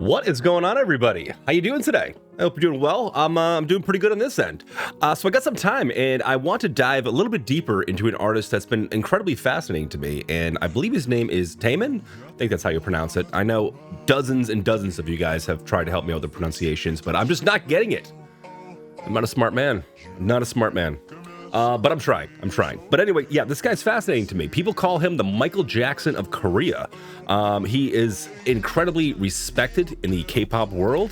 What is going on, everybody? How you doing today? I hope you're doing well. I'm doing pretty good on this end. So I got some time, and I want to dive a little bit deeper into an artist that's been incredibly fascinating to me, and I believe his name is Taemin. I think that's how you pronounce it. I know dozens and dozens of you guys have tried to help me out with the pronunciations, but I'm just not getting it. I'm not a smart man. Not a smart man. But I'm trying. But anyway, yeah, this guy's fascinating to me. People call him the Michael Jackson of Korea. He is incredibly respected in the K-pop world.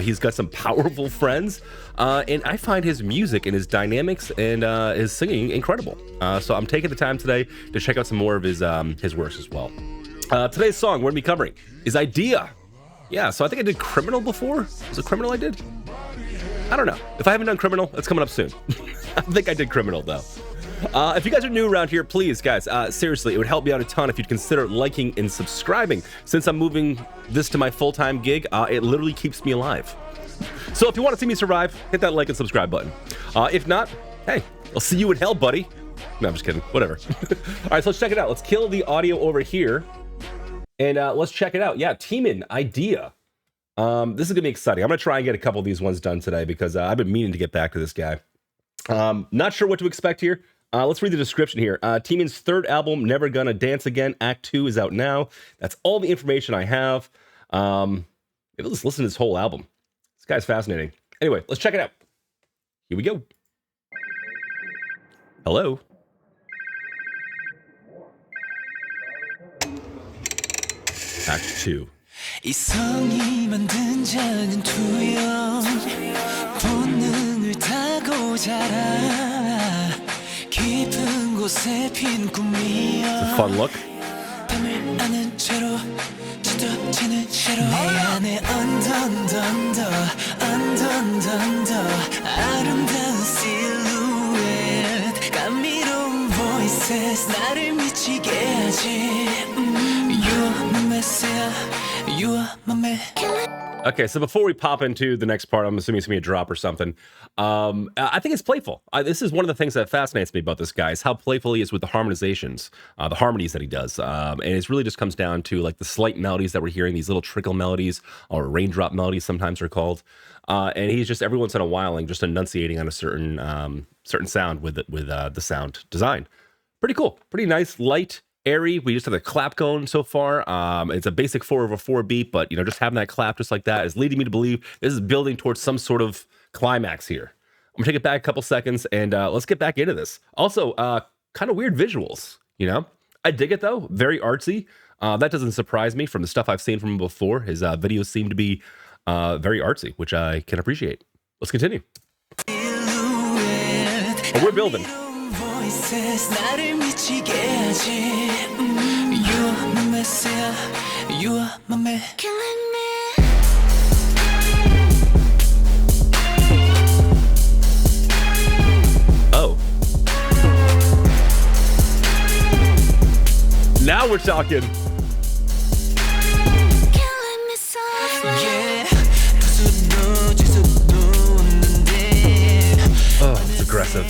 He's got some powerful friends, and I find his music and his dynamics and his singing incredible. So I'm taking the time today to check out some more of his works as well. Today's song we're gonna be covering is Idea. Yeah, so I think I did Criminal before. Was it Criminal I did? I don't know. If I haven't done Criminal, it's coming up soon. I think I did Criminal, though. If you guys are new around here, please, guys, seriously, it would help me out a ton if you'd consider liking and subscribing. Since I'm moving this to my full-time gig, it literally keeps me alive. So if you want to see me survive, hit that like and subscribe button. If not, hey, I'll see you in hell, buddy. No, I'm just kidding. Whatever. All right, so let's check it out. Let's kill the audio over here, and let's check it out. Yeah, Taemin, Idea. This is gonna be exciting. I'm gonna try and get a couple of these ones done today because I've been meaning to get back to this guy. Not sure what to expect here. Let's read the description here. Taemin's third album, Never Gonna Dance Again, Act 2 is out now. That's all the information I have. Maybe let's listen to this whole album. This guy's fascinating. Anyway, let's check it out. Here we go. Hello. Act 2. 이성이 만든 작은 투영 본능을 타고 자라 깊은 곳에 핀 꿈이여 It's a fun look. 밤을 아는 채로 짙어지는 채로 내 안에 언더 아름다운 실루엣 감미로운 voices 나를 미치게 하지 You are my messiah You are my man. Okay, so before we pop into the next part, I'm assuming it's gonna be a drop or something. I think it's playful. This is one of the things that fascinates me about this guy is how playful he is with the harmonizations, the harmonies that he does. And it really just comes down to like the slight melodies that we're hearing, these little trickle melodies or raindrop melodies sometimes they're called. And he's just every once in a while just enunciating on a certain sound with the sound design. Pretty cool, pretty nice, light. Airy. We just have the clap going so far. It's a basic 4/4 beat, but just having that clap just like that is leading me to believe this is building towards some sort of climax here. I'm gonna take it back a couple seconds and let's get back into this. Also, kind of weird visuals. I dig it though. Very artsy. That doesn't surprise me from the stuff I've seen from him before. His videos seem to be very artsy, which I can appreciate. Let's continue. Oh, we're building. 나를 미치게 하지 You are my messiah You are my man Killing me Oh. Now we're talking. Killing me softly Yeah Oh, it's aggressive.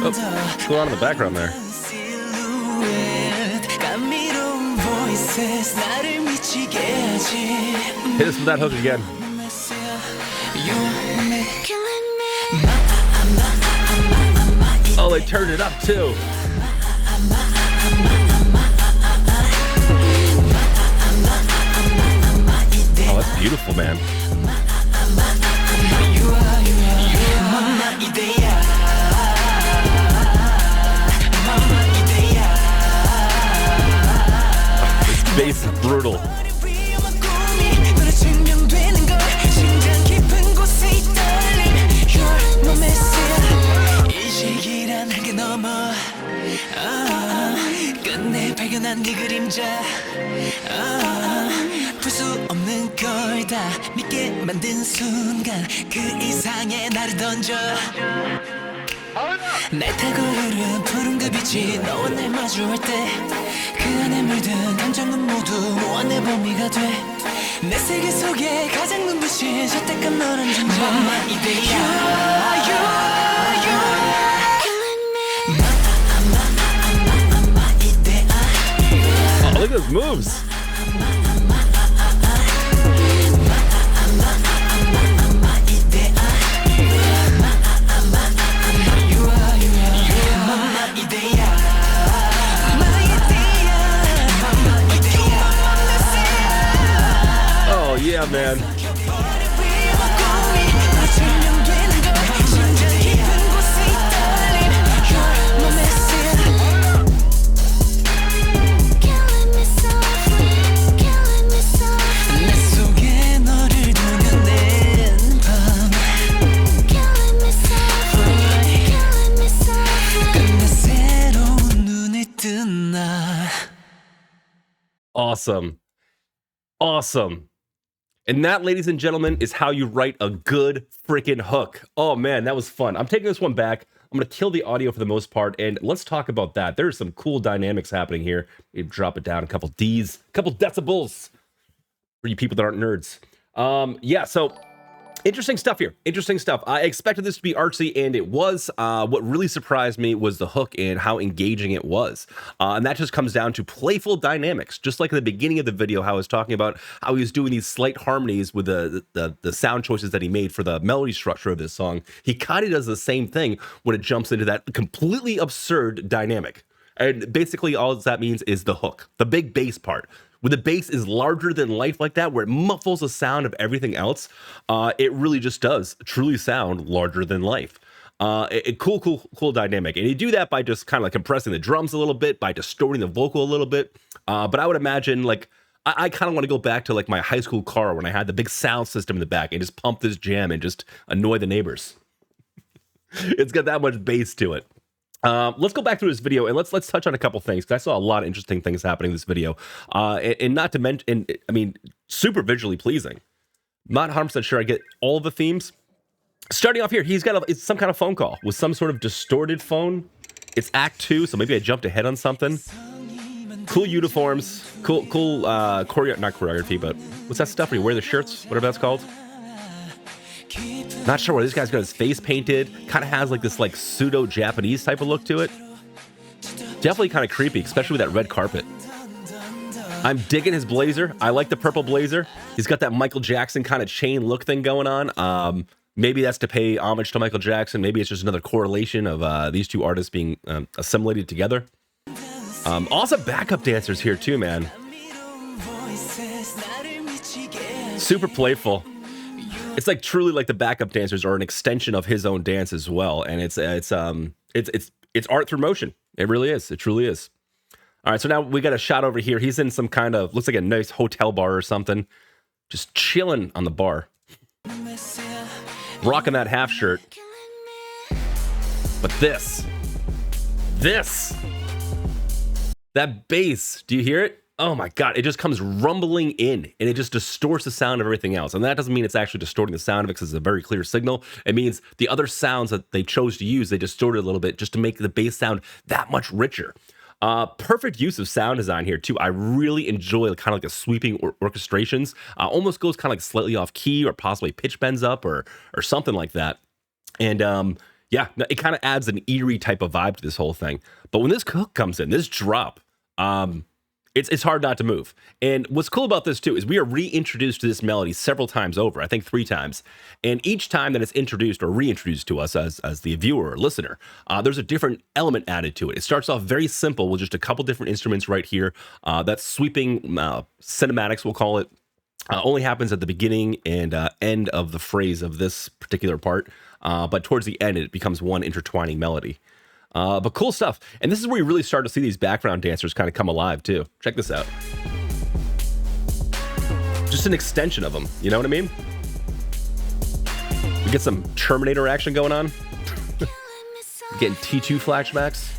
Oh, what's going on in the background there? Hit us with that hook again. Oh, they turned it up too. Oh, that's beautiful, man. This bass is brutal. 끝내 발견한 네 그림자 풀 수 없는 걸 다 믿게 만든 순간 그 이상의 나를 던져 날 타고 흐른 푸른 그 빛이 너와 날 마주할 때 그 안에 물든 감정은 모두 무한의 범위가 돼 내 세계 속에 가장 눈부신 끝까지 절대감 너는 존재마 이대야 Oh, look at those moves. Oh yeah, man. Awesome. Awesome. And that, ladies and gentlemen, is how you write a good freaking hook. Oh man, that was fun. I'm taking this one back. I'm going to kill the audio for the most part, and let's talk about that. There's some cool dynamics happening here. You drop it down a couple Ds, a couple decibels for you people that aren't nerds. Yeah, so interesting stuff here. Interesting stuff. I expected this to be artsy, and it was. What really surprised me was the hook and how engaging it was. And that just comes down to playful dynamics. Just like in the beginning of the video, how I was talking about how he was doing these slight harmonies with the sound choices that he made for the melody structure of this song. He kind of does the same thing when it jumps into that completely absurd dynamic. And basically all that means is the hook, the big bass part. When the bass is larger than life like that, where it muffles the sound of everything else, it really just does truly sound larger than life. Cool dynamic. And you do that by just kind of like compressing the drums a little bit, by distorting the vocal a little bit. But I would imagine like, I kind of want to go back to like my high school car when I had the big sound system in the back and just pump this jam and just annoy the neighbors. It's got that much bass to it. Let's go back through this video and let's touch on a couple things, because I saw a lot of interesting things happening in this video, and not to mention, I mean, super visually pleasing. Not 100% sure I get all of the themes. Starting off here, he's got it's some kind of phone call with some sort of distorted phone. It's Act 2, so maybe I jumped ahead on something. Cool uniforms, cool not choreography, but what's that stuff where you wear the shirts, whatever that's called? Not sure where this guy's got his face painted. Kind of has like this like pseudo-Japanese type of look to it. Definitely kind of creepy, especially with that red carpet. I'm digging his blazer. I like the purple blazer. He's got that Michael Jackson kind of chain look thing going on. Maybe that's to pay homage to Michael Jackson. Maybe it's just another correlation of these two artists being assimilated together. Awesome backup dancers here too, man. Super playful. It's like truly like the backup dancers are an extension of his own dance as well, and it's art through motion. It really is. It truly is. All right, so now we got a shot over here. He's in some kind of, looks like a nice hotel bar or something, just chilling on the bar, rocking that half shirt. But that bass, do you hear it? Oh my God, it just comes rumbling in and it just distorts the sound of everything else. And that doesn't mean it's actually distorting the sound of it because it's a very clear signal. It means the other sounds that they chose to use, they distorted a little bit just to make the bass sound that much richer. Perfect use of sound design here too. I really enjoy kind of like the sweeping orchestrations. Almost goes kind of like slightly off key or possibly pitch bends up or something like that. And yeah, it kind of adds an eerie type of vibe to this whole thing. But when this hook comes in, this drop, it's hard not to move. And what's cool about this too is we are reintroduced to this melody several times over, I think 3 times. And each time that it's introduced or reintroduced to us as the viewer or listener, there's a different element added to it. It starts off very simple with just a couple different instruments right here. That sweeping cinematics, we'll call it, only happens at the beginning and end of the phrase of this particular part. But towards the end, it becomes one intertwining melody. But cool stuff. And this is where you really start to see these background dancers kind of come alive too. Check this out. Just an extension of them. You know what I mean? We get some Terminator action going on. Getting T2 flashbacks.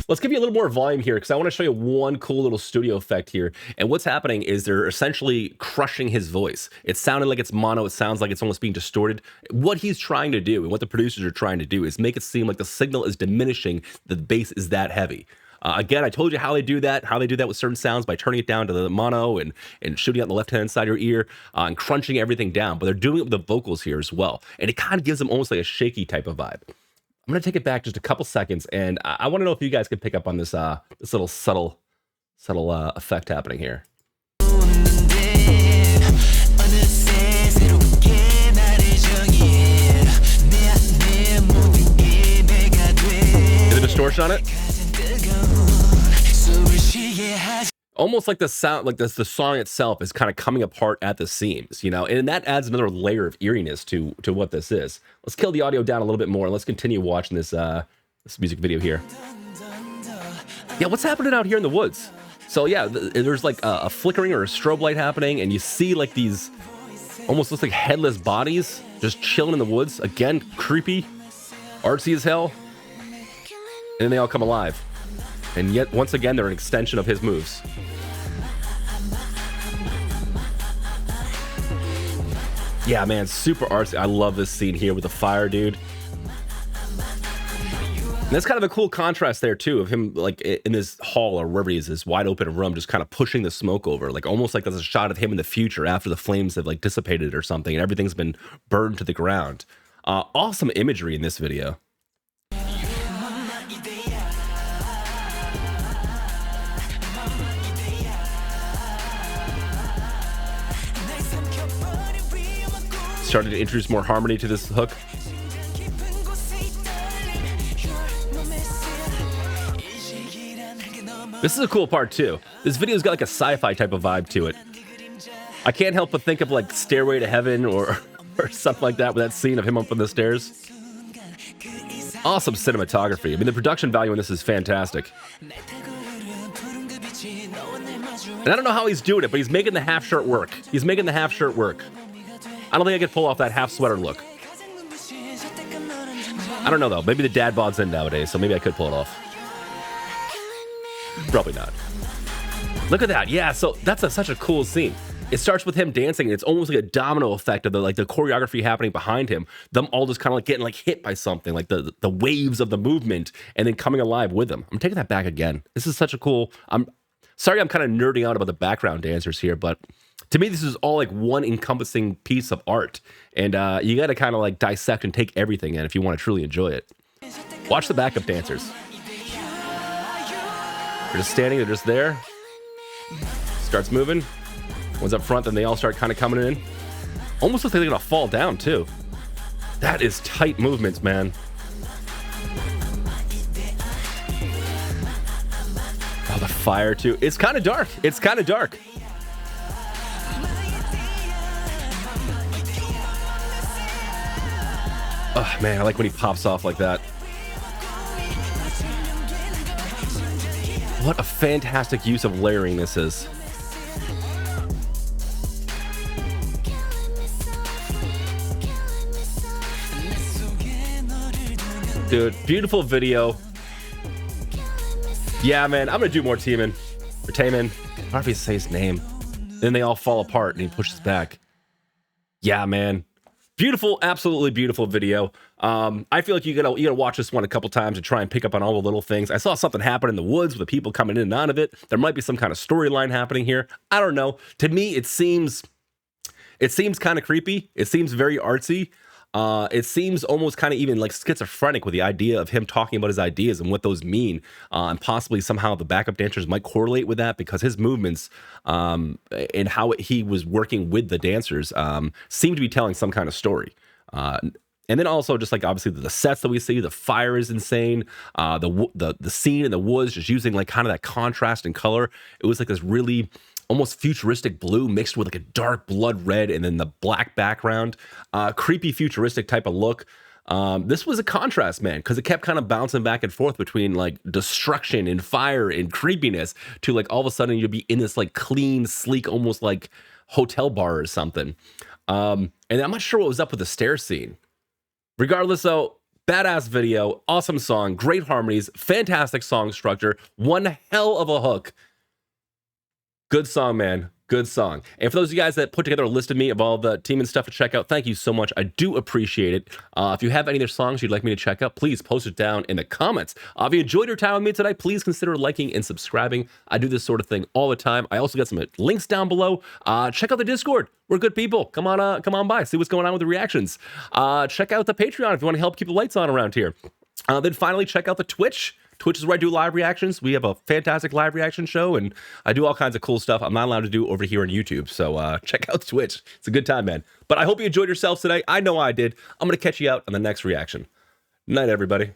Let's give you a little more volume here because I want to show you one cool little studio effect here. And what's happening is they're essentially crushing his voice. It's sounding like it's mono. It sounds like it's almost being distorted. What he's trying to do and what the producers are trying to do is make it seem like the signal is diminishing. The bass is that heavy. Again, I told you how they do that with certain sounds by turning it down to the mono and shooting out the left-hand side of your ear and crunching everything down. But they're doing it with the vocals here as well. And it kind of gives them almost like a shaky type of vibe. I'm going to take it back just a couple seconds, and I want to know if you guys can pick up on this this little subtle effect happening here. Distortion on it, almost like the sound, like the song itself is kind of coming apart at the seams, you know, and that adds another layer of eeriness to what this is. Let's kill the audio down a little bit more and let's continue watching this this music video here. Yeah, what's happening out here in the woods? So yeah, there's like a flickering or a strobe light happening, and you see like these almost looks like headless bodies just chilling in the woods. Again, creepy, artsy as hell. And then they all come alive. And yet, once again, they're an extension of his moves. Yeah, man, super artsy. I love this scene here with the fire, dude. And that's kind of a cool contrast there, too, of him, like, in this hall or wherever he is, this wide open room, just kind of pushing the smoke over. Like, almost like there's a shot of him in the future after the flames have, like, dissipated or something, and everything's been burned to the ground. Awesome imagery in this video. Started to introduce more harmony to this hook. This is a cool part too. This video's got like a sci-fi type of vibe to it. I can't help but think of like Stairway to Heaven or something like that with that scene of him up on the stairs. Awesome cinematography. I mean, the production value in this is fantastic. And I don't know how he's doing it, but he's making the half shirt work. He's making the half shirt work. I don't think I could pull off that half sweater look. I don't know though. Maybe the dad bod's in nowadays, so maybe I could pull it off. Probably not. Look at that. Yeah, so that's such a cool scene. It starts with him dancing, and it's almost like a domino effect of the choreography happening behind him. Them all just kind of like getting like hit by something, like the waves of the movement, and then coming alive with them. I'm taking that back again. This is such a cool. I'm sorry, I'm kind of nerding out about the background dancers here, but to me, this is all like one encompassing piece of art, and you got to kind of like dissect and take everything in if you want to truly enjoy it. Watch the backup dancers. They're just standing, they're just there. Starts moving. One's up front, then they all start kind of coming in. Almost looks like they're gonna fall down too. That is tight movements, man. Oh, the fire too. It's kind of dark. It's kind of dark. Oh man, I like when he pops off like that. What a fantastic use of layering this is. Dude, beautiful video. Yeah, man, I'm gonna do more Taemin. Or Taemin. I don't know if he say his name. Then they all fall apart and he pushes back. Yeah, man. Beautiful, absolutely beautiful video. I feel like you gotta watch this one a couple times and try and pick up on all the little things. I saw something happen in the woods with the people coming in and out of it. There might be some kind of storyline happening here. I don't know. To me, it seems kind of creepy. It seems very artsy. It seems almost kind of even like schizophrenic with the idea of him talking about his ideas and what those mean, and possibly somehow the backup dancers might correlate with that because his movements and how he was working with the dancers seem to be telling some kind of story. And then also just like obviously the sets that we see, the fire is insane. The scene in the woods, just using like kind of that contrast in color. It was like this really almost futuristic blue mixed with like a dark blood red and then the black background. Creepy futuristic type of look. This was a contrast, man, because it kept kind of bouncing back and forth between like destruction and fire and creepiness to like all of a sudden you'll be in this like clean, sleek, almost like hotel bar or something. And I'm not sure what was up with the stair scene. Regardless though, badass video, awesome song, great harmonies, fantastic song structure, one hell of a hook. Good song, man. Good song. And for those of you guys that put together a list of me of all the team and stuff to check out, thank you so much. I do appreciate it. If you have any other songs you'd like me to check out, please post it down in the comments. If you enjoyed your time with me today, please consider liking and subscribing. I do this sort of thing all the time. I also got some links down below. Check out the Discord. We're good people. Come on by. See what's going on with the reactions. Check out the Patreon if you want to help keep the lights on around here. Then finally, check out the Twitch. Twitch is where I do live reactions. We have a fantastic live reaction show, and I do all kinds of cool stuff I'm not allowed to do over here on YouTube. So check out Twitch. It's a good time, man. But I hope you enjoyed yourselves today. I know I did. I'm going to catch you out on the next reaction. Night, everybody.